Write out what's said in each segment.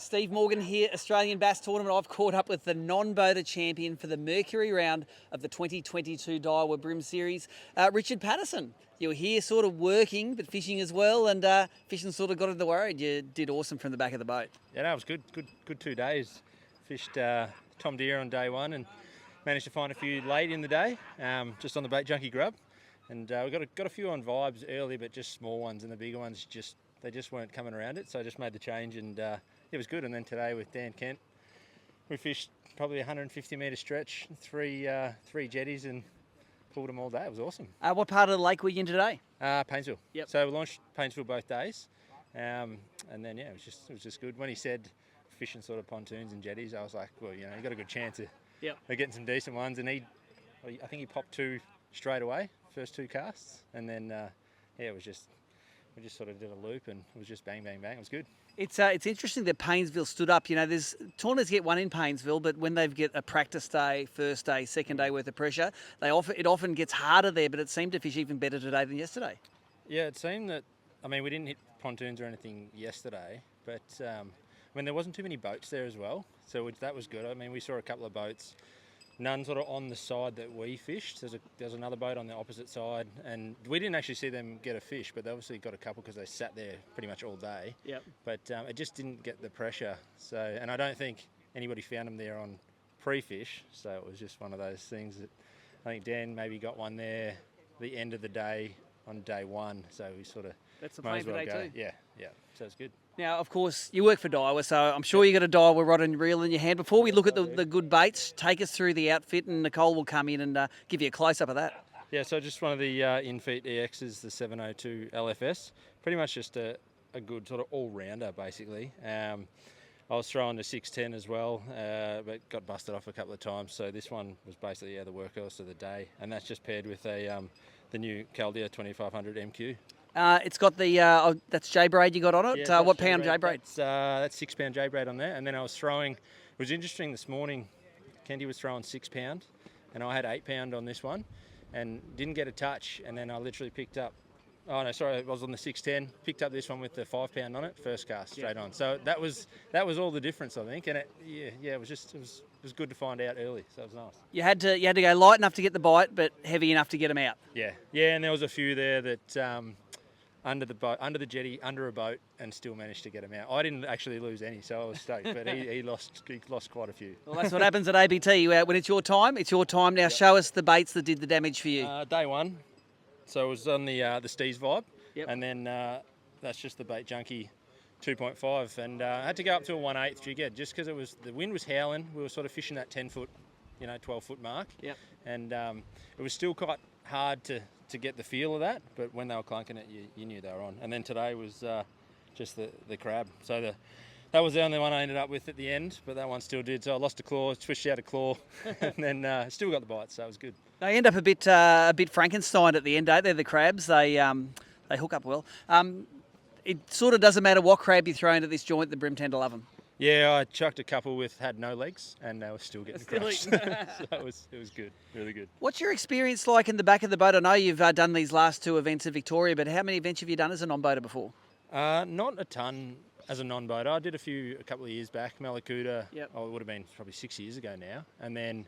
Steve Morgan here, Australian Bass Tournament. I've caught up with the non-boater champion for the Mercury round of the 2022 Daiwa BREAM Series, Richard Patterson. You were here sort of working, but fishing as well, and fishing sort of got in the way. You did awesome from the back of the boat. Yeah, no, it was good 2 days. Fished Tom Deere on day one and managed to find a few late in the day, just on the bait junkie grub. And we got a few on vibes early, but just small ones, and the bigger ones just weren't coming around it. So I just made the change, and it was good. And then today with Dan Kent, we fished probably a 150 metre stretch, three jetties, and pulled them all day. It was awesome. What part of the lake were you in today? Paynesville. Yep. So we launched Paynesville both days, and then yeah, it was just good. When he said fishing sort of pontoons and jetties, I was like, well, you got a good chance of getting some decent ones. And I think he popped 2 straight away, first 2 casts, and then it was just. We just sort of did a loop and it was just bang, bang, bang. It was good. It's interesting that Paynesville stood up. There's tournaments get one in Paynesville, but when they get a practice day, first day, second day worth of pressure, it often gets harder there. But it seemed to fish even better today than yesterday. Yeah, it seemed that. We didn't hit pontoons or anything yesterday, but there wasn't too many boats there as well, so that was good. We saw a couple of boats. None sort of on the side that we fished. There's another boat on the opposite side, and we didn't actually see them get a fish, but they obviously got a couple because they sat there pretty much all day. Yep. But it just didn't get the pressure. So, and I don't think anybody found them there on pre-fish. So it was just one of those things that I think Dan maybe got one there the end of the day on day one. So we sort of that's the might plan as well for day go. two. Yeah. So it's good. Now, of course, you work for Daiwa, so I'm sure you got a Daiwa rod and reel in your hand. Before we look at the good baits, take us through the outfit, and Nicole will come in and give you a close-up of that. Yeah, so just one of the in-feet EXs, the 702 LFS. Pretty much just a good sort of all-rounder, basically. I was throwing the 610 as well, but got busted off a couple of times. So this one was basically the workhorse of the day, and that's just paired with the new Caldia 2500 MQ. It's got the that's J braid you got on it. Yeah, what pound J braid? That's 6 pound J braid on there. And then I was throwing. It was interesting this morning. Kendi was throwing 6 pound, and I had 8 pound on this one, and didn't get a touch. And then I literally picked up. Oh no, sorry, I was on the 610. Picked up this one with the 5 pound on it, first cast straight on. So that was all the difference, I think. And it was good to find out early. So it was nice. You had to go light enough to get the bite, but heavy enough to get them out. Yeah, and there was a few there that. Under the boat, under the jetty, under a boat, and still managed to get him out. I didn't actually lose any, so I was stoked. But he lost quite a few. Well, that's what happens at ABT. When it's your time, it's your time. Now show us the baits that did the damage for you. Day one, so it was on the Steez Vibe, and then that's just the bait junkie 2.5, and I had to go up to a 1/8 jig just because the wind was howling. We were sort of fishing that 10-foot, 12-foot mark. Yep. And it was still quite hard to get the feel of that, but when they were clunking it, you knew they were on. And then today was just the crab. So that was the only one I ended up with at the end, but that one still did. So I lost a claw, switched out a claw, and then still got the bite, so it was good. They end up a bit Frankenstein at the end, don't they? The crabs, they hook up well. It sort of doesn't matter what crab you throw into this joint, the brim tend to love them. Yeah, I chucked a couple had no legs, and they were still getting crushed. So it was good, really good. What's your experience like in the back of the boat? I know you've done these last 2 events in Victoria, but how many events have you done as a non-boater before? Not a ton as a non-boater. I did a couple of years back, Malakuta. Yep. Oh, it would have been probably 6 years ago now, and then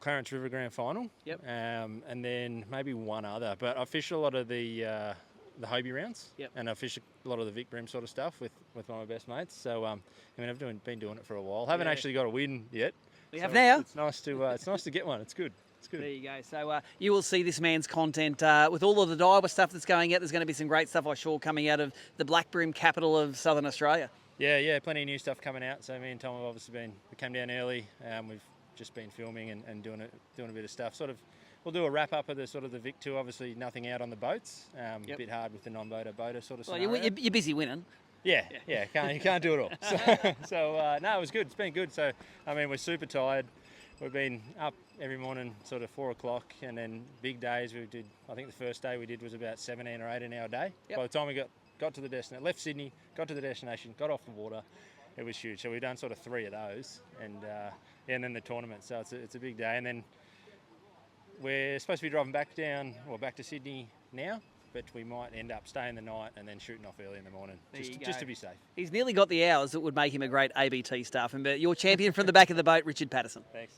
Clarence River Grand Final. Yep. And then maybe one other. But I fished a lot of the Hobie rounds, and I fished a lot of the Vic Brim sort of stuff with one of my best mates. So I've been doing it for a while. Haven't actually got a win yet. We have now. It's nice to get one. It's good. It's good. There you go. So you will see this man's content with all of the Daiwa stuff that's going out. There's going to be some great stuff, I'm sure, coming out of the Black Brim capital of Southern Australia. Yeah, plenty of new stuff coming out. So me and Tom have obviously we came down early. We've just been filming and doing a bit of stuff. Sort of. We'll do a wrap-up of the Vic Tour. Obviously, nothing out on the boats. A bit hard with the non-boater sort of scenario. Well, you're busy winning. Yeah. You can't do it all. So no, it was good. It's been good. So, we're super tired. We've been up every morning sort of 4 o'clock, and then big days I think the first day we did was about 17 or 18 hour day. By the time we got to the destination, left Sydney, got to the destination, got off the water, it was huge. So we've done sort of 3 of those, and then the tournament. So it's a big day. And then we're supposed to be driving back to Sydney now, but we might end up staying the night and then shooting off early in the morning, just to be safe. He's nearly got the hours that would make him a great ABT staff member. Your champion from the back of the boat, Richard Patterson. Thanks.